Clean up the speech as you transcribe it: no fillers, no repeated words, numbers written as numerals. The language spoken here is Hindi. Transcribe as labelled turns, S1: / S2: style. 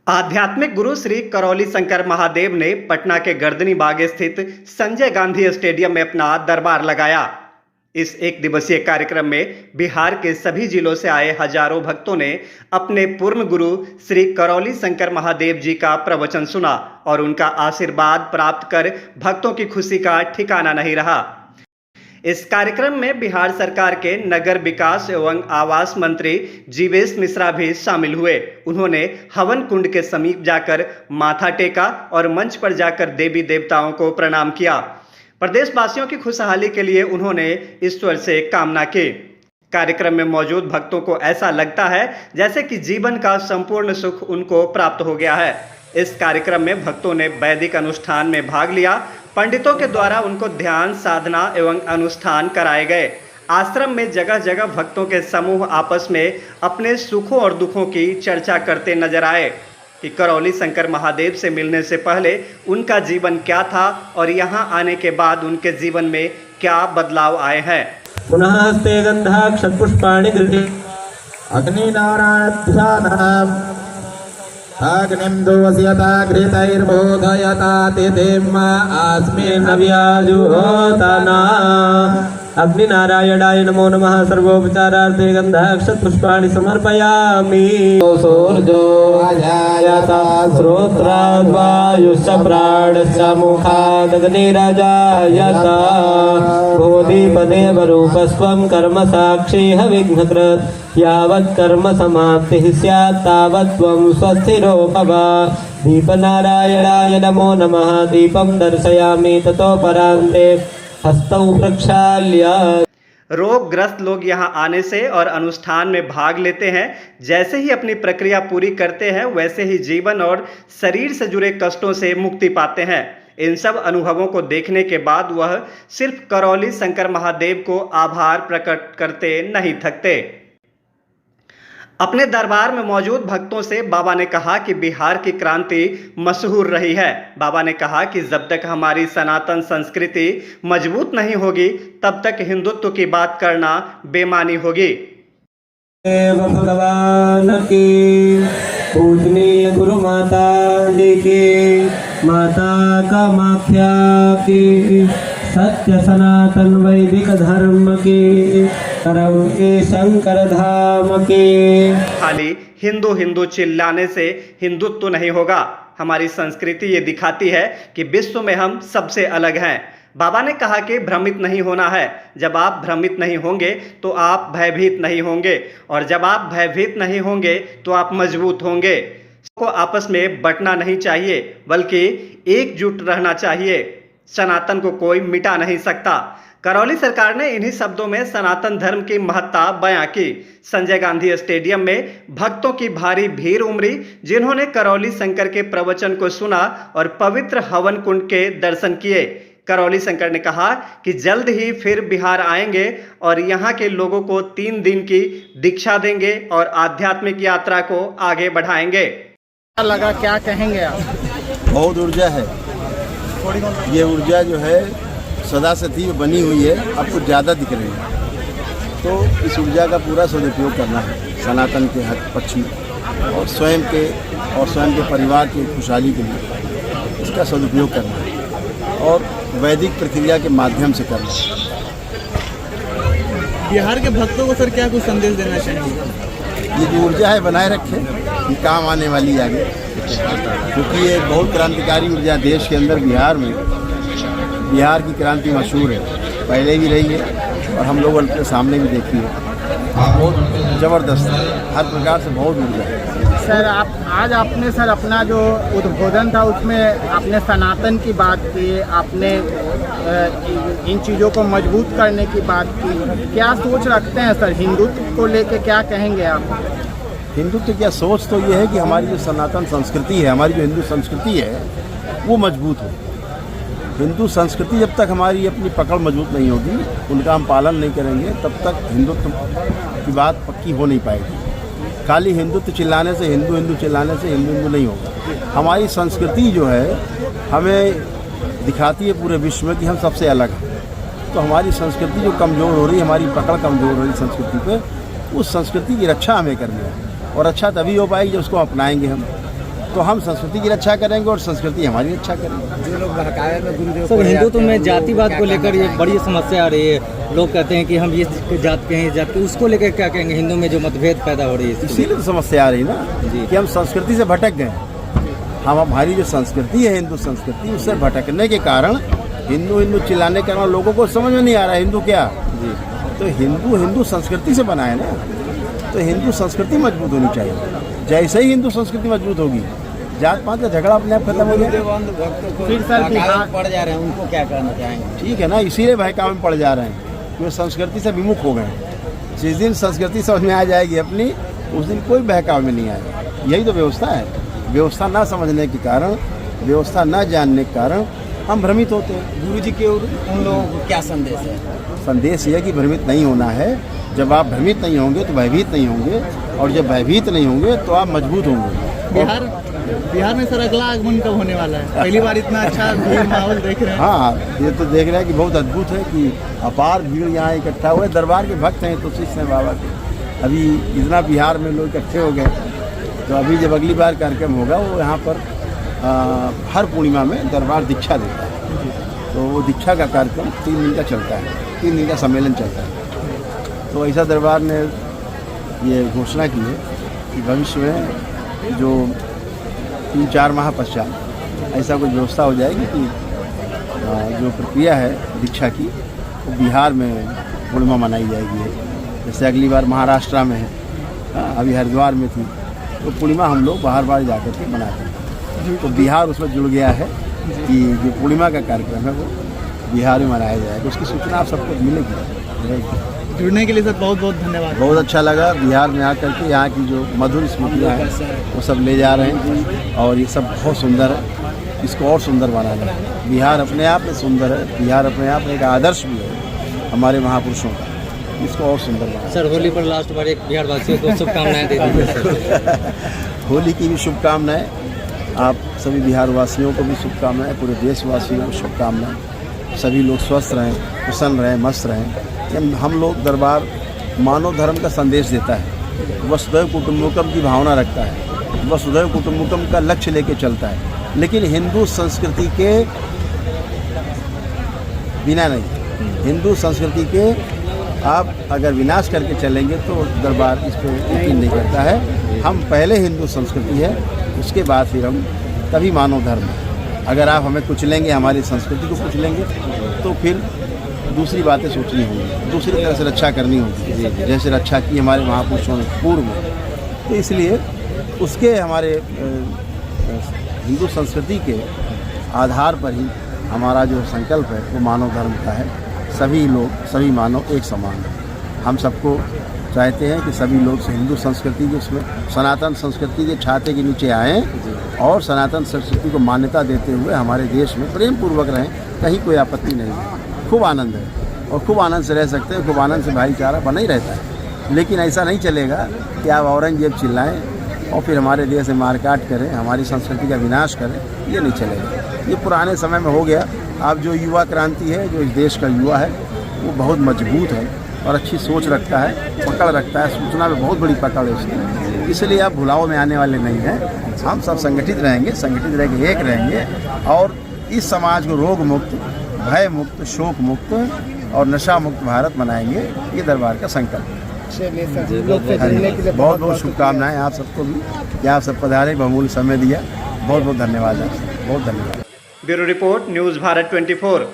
S1: आध्यात्मिक गुरु श्री करौली शंकर महादेव ने पटना के गर्दनी बाग स्थित संजय गांधी स्टेडियम में अपना दरबार लगाया। इस एक दिवसीय कार्यक्रम में बिहार के सभी जिलों से आए हजारों भक्तों ने अपने पूर्ण गुरु श्री करौली शंकर महादेव जी का प्रवचन सुना और उनका आशीर्वाद प्राप्त कर भक्तों की खुशी का ठिकाना नहीं रहा। इस कार्यक्रम में बिहार सरकार के नगर विकास एवं आवास मंत्री जीवेश मिश्रा भी शामिल हुए। उन्होंने हवन कुंड के समीप जाकर माथा टेका और मंच पर जाकर देवी देवताओं को प्रणाम किया। प्रदेशवासियों की खुशहाली के लिए उन्होंने ईश्वर से कामना की। कार्यक्रम में मौजूद भक्तों को ऐसा लगता है जैसे कि जीवन का संपूर्ण सुख उनको प्राप्त हो गया है। इस कार्यक्रम में भक्तों ने वैदिक अनुष्ठान में भाग लिया। पंडितों के द्वारा उनको ध्यान, साधना एवं अनुष्ठान कराए गए। आश्रम में जगह जगह भक्तों के समूह आपस में अपने सुखों और दुखों की चर्चा करते नजर आए कि करौली शंकर महादेव से मिलने से पहले उनका जीवन क्या था और यहाँ आने के बाद उनके जीवन में क्या बदलाव आए हैं।
S2: पुनः हस्ते गंधाक्षपुष्पाणि गृहे अग्नि नारायण अग्निं दोषयता घृतैर्बोधयता तिथिम् अस्मिन् व्याजुहोतना। अग्नि नारायणाय नमो नमः। सर्वोपचारार्थे गन्धाक्षपुष्पाणि समर्पयामि। सूर्यो अजायता श्रोत्राद्वायुश्च प्राणश्च मुखादग्निरजायता। बोधिपदेव रूपस्त्वं कर्म साक्षी हविघ्नकृत्। यावत् कर्म समाप्तिः स्यात् तावत् त्वं स्वस्थिरो भव। दीपनारायणाय नमो नमः। दीपं दर्शयामि ततो परान्ते हस्तौ प्रक्षाल्य।
S1: रोगग्रस्त लोग यहाँ आने से और अनुष्ठान में भाग लेते हैं। जैसे ही अपनी प्रक्रिया पूरी करते हैं वैसे ही जीवन और शरीर से जुड़े कष्टों से मुक्ति पाते हैं। इन सब अनुभवों को देखने के बाद वह सिर्फ करौली शंकर महादेव को आभार प्रकट करते नहीं थकते। अपने दरबार में मौजूद भक्तों से बाबा ने कहा कि बिहार की क्रांति मशहूर रही है। बाबा ने कहा कि जब तक हमारी सनातन संस्कृति मजबूत नहीं होगी तब तक हिंदुत्व की बात करना बेमानी होगी।
S2: भगवान की पूजनीय गुरु माता जी की, माता कामाख्या की, सत्य सनातन वैदिक धर्म की, करौली शंकर धाम की।
S1: खाली हिंदू हिंदू चिल्लाने से हिंदुत्व नहीं होगा। हमारी संस्कृति ये दिखाती है कि विश्व में हम सबसे अलग हैं। बाबा ने कहा कि भ्रमित नहीं होना है। जब आप भ्रमित नहीं होंगे तो आप भयभीत नहीं होंगे और जब आप भयभीत नहीं होंगे तो आप मजबूत होंगे। को आपस में बंटना नहीं चाहिए बल्कि एकजुट रहना चाहिए। सनातन को कोई मिटा नहीं सकता। करौली सरकार ने इन्हीं शब्दों में सनातन धर्म की महत्ता बयां की। संजय गांधी स्टेडियम में भक्तों की भारी भीड़ उमड़ी जिन्होंने करौली शंकर के प्रवचन को सुना और पवित्र हवन कुंड के दर्शन किए। करौली शंकर ने कहा कि जल्द ही फिर बिहार आएंगे और यहाँ के लोगों को 3 दिन की दीक्षा देंगे और आध्यात्मिक यात्रा को आगे बढ़ाएंगे।
S3: क्या लगा, क्या कहेंगे आप?
S4: बहुत ऊर्जा है। ये ऊर्जा जो है सदा से थी, बनी हुई है, अब कुछ ज़्यादा दिख रही है। तो इस ऊर्जा का पूरा सदुपयोग करना है सनातन के हक पक्षी और स्वयं के परिवार की खुशहाली के लिए इसका सदुपयोग करना है और वैदिक प्रक्रिया के माध्यम से करना है।
S3: बिहार के भक्तों को सर क्या कुछ संदेश देना चाहिए?
S4: ये जो ऊर्जा है बनाए रखें, ये काम आने वाली आगे, क्योंकि ये बहुत क्रांतिकारी ऊर्जा देश के अंदर बिहार की क्रांति मशहूर है, पहले भी रही है और हम लोग अपने सामने भी देखी है। बहुत ज़बरदस्त है, हर प्रकार से बहुत ऊर्जा है।
S3: सर आज आपने सर अपना जो उद्बोधन था उसमें आपने सनातन की बात की, आपने इन चीज़ों को मजबूत करने की बात की। क्या सोच रखते हैं सर हिंदुत्व को लेके, क्या कहेंगे आप?
S4: हिंदुत्व क्या सोच तो ये है कि हमारी जो सनातन संस्कृति है, हमारी जो हिंदू संस्कृति है वो मजबूत हो। हिंदू संस्कृति जब तक हमारी अपनी पकड़ मजबूत नहीं होगी, उनका हम पालन नहीं करेंगे, तब तक हिंदुत्व की बात पक्की हो नहीं पाएगी। खाली हिंदुत्व चिल्लाने से, हिंदू चिल्लाने से हिंदू नहीं होगा। हमारी संस्कृति जो है हमें दिखाती है पूरे विश्व में कि हम सबसे अलग हैं। तो हमारी संस्कृति जो कमज़ोर हो रही है, हमारी पकड़ कमज़ोर हो रही है संस्कृति पे, उस संस्कृति की रक्षा हमें करनी है और अच्छा तभी हो पाएगी जब उसको अपनाएंगे हम। तो हम संस्कृति की रक्षा करेंगे और संस्कृति हमारी रक्षा करेंगे।
S3: जो लोग बहकावे में गुरुदेव
S5: सर हिंदुत्व में जातिवाद को लेकर ये बड़ी समस्या आ रही है। लोग कहते हैं कि हम इस जात के हैं, इस जात के, उसको लेकर क्या कहेंगे? हिंदू में जो मतभेद पैदा हो रही है
S4: इसीलिए तो समस्या आ रही ना कि हम संस्कृति से भटक गए। हम हमारी जो संस्कृति है हिंदू संस्कृति, उससे भटकने के कारण हिंदू हिंदू चिल्लाने के कारण लोगों को समझ में नहीं आ रहा हिंदू क्या। तो हिंदू संस्कृति से बना है ना, तो हिंदू संस्कृति मजबूत होनी चाहिए। जैसे ही हिंदू संस्कृति मजबूत होगी, जात पात का झगड़ा अपने आप खत्म हो जाएगा।
S3: फिर सर बिहार
S5: पड़ जा रहे हैं, उनको क्या करना चाहेंगे?
S4: ठीक है ना, इसीलिए बहकावे में पड़ जा रहे हैं, वे संस्कृति से विमुख हो गए। जिस दिन संस्कृति समझ में आ जाएगी अपनी, उस दिन कोई बहकावे में नहीं आएगा। यही तो व्यवस्था है। व्यवस्था ना समझने के कारण, व्यवस्था ना जानने के कारण हम भ्रमित होते हैं।
S5: गुरु जी के उन लोगों को क्या संदेश है?
S4: संदेश यह है कि भ्रमित नहीं होना है। जब आप भ्रमित नहीं होंगे तो भयभीत नहीं होंगे, और जब भयभीत नहीं होंगे तो आप मजबूत होंगे।
S3: बिहार में सर अगला आगमन कब होने वाला है? पहली बार इतना अच्छा भीड़ माहौल देख रहे हैं।
S4: हाँ, ये तो देख रहे हैं कि बहुत अद्भुत है कि अपार भीड़ यहाँ इकट्ठा हुए। दरबार के भक्त हैं तो शिष्य हैं बाबा के। अभी इतना बिहार में लोग इकट्ठे हो गए, तो अभी जब अगली बार कार्यक्रम होगा वो यहाँ पर हर पूर्णिमा में दरबार दीक्षा देता है। तो वो दीक्षा का कार्यक्रम 3 दिन का चलता है, 3 दिन का सम्मेलन चलता है। तो ऐसा दरबार ने ये घोषणा की है कि भविष्य में जो 3-4 माह पश्चात ऐसा कुछ व्यवस्था हो जाएगी कि जो प्रक्रिया है दीक्षा की, वो बिहार में पूर्णिमा मनाई जाएगी। जैसे अगली बार महाराष्ट्र में है, अभी हरिद्वार में थी, तो पूर्णिमा हम लोग बाहर जाकर के मनाते हैं। तो बिहार उसमें जुड़ गया है कि जो पूर्णिमा का कार्यक्रम है वो बिहार में मनाया जाएगा। उसकी सूचना आप सबको मिलेगी।
S3: जुड़ने के लिए सर बहुत बहुत धन्यवाद।
S4: बहुत अच्छा लगा बिहार में आकर के, यहाँ की जो मधुर स्मृतियाँ हैं वो सब ले जा रहे हैं, और ये सब बहुत सुंदर है। इसको और सुंदर बनाना है। बिहार अपने आप में सुंदर है, बिहार अपने आप में एक आदर्श भी है हमारे महापुरुषों का। इसको और सुंदर बनाना।
S5: सर होली पर लास्ट बार एक बिहार वासियों को शुभकामनाएं दे दीजिए।
S4: होली की भी शुभकामनाएं, आप सभी बिहार वासियों को भी शुभकामनाएं, पूरे देशवासियों को शुभकामनाएं। सभी लोग स्वस्थ रहें, प्रसन्न रहें, मस्त रहें। हम लोग दरबार मानव धर्म का संदेश देता है, वसुधैव कुटुंबकम की भावना रखता है, वसुधैव कुटुंबकम का लक्ष्य लेके चलता है, लेकिन हिंदू संस्कृति के बिना नहीं। हिंदू संस्कृति के आप अगर विनाश करके चलेंगे तो दरबार इस पर यकीन नहीं करता है। हम पहले हिंदू संस्कृति है, उसके बाद फिर हम तभी मानव धर्म है। अगर आप हमें कुचलेंगे, हमारी संस्कृति को कुचलेंगे, तो फिर दूसरी बातें सोचनी होंगी, दूसरी तरह से रक्षा करनी होगी, जैसे रक्षा की हमारे महापुरुषों ने पूर्व में। तो इसलिए उसके हमारे हिंदू संस्कृति के आधार पर ही हमारा जो संकल्प है वो मानव धर्म का है। सभी लोग, सभी मानव एक समान है। हम सबको चाहते हैं कि सभी लोग हिंदू संस्कृति के, उसमें सनातन संस्कृति के छाते के नीचे आएँ और सनातन संस्कृति को मान्यता देते हुए हमारे देश में प्रेम पूर्वक रहें। कहीं कोई आपत्ति नहीं है, खूब आनंद है और खूब आनंद से रह सकते हैं। खूब आनंद से भाईचारा बना ही रहता है। लेकिन ऐसा नहीं चलेगा कि आप औरंगजेब चिल्लाएँ और फिर हमारे देश में मारकाट करें, हमारी संस्कृति का विनाश करें, ये नहीं चलेगा। ये पुराने समय में हो गया। अब जो युवा क्रांति है, जो इस देश का युवा है, वो बहुत मजबूत है और अच्छी सोच रखता है, पकड़ रखता है, सूचना में बहुत बड़ी पकड़ है उसकी। इसलिए आप भुलाव में आने वाले नहीं हैं। हम सब संगठित रहेंगे, संगठित रह के एक रहेंगे और इस समाज को रोग मुक्त, भय मुक्त, शोक मुक्त और नशा मुक्त भारत बनाएंगे। ये दरबार का संकल्प है। बहुत बहुत शुभकामनाएं आप सबको भी कि आप सब पधारे, बहुमूल्य समय दिया। बहुत बहुत धन्यवाद आपसे, बहुत धन्यवाद।
S1: Bureau report, news Bharat 24।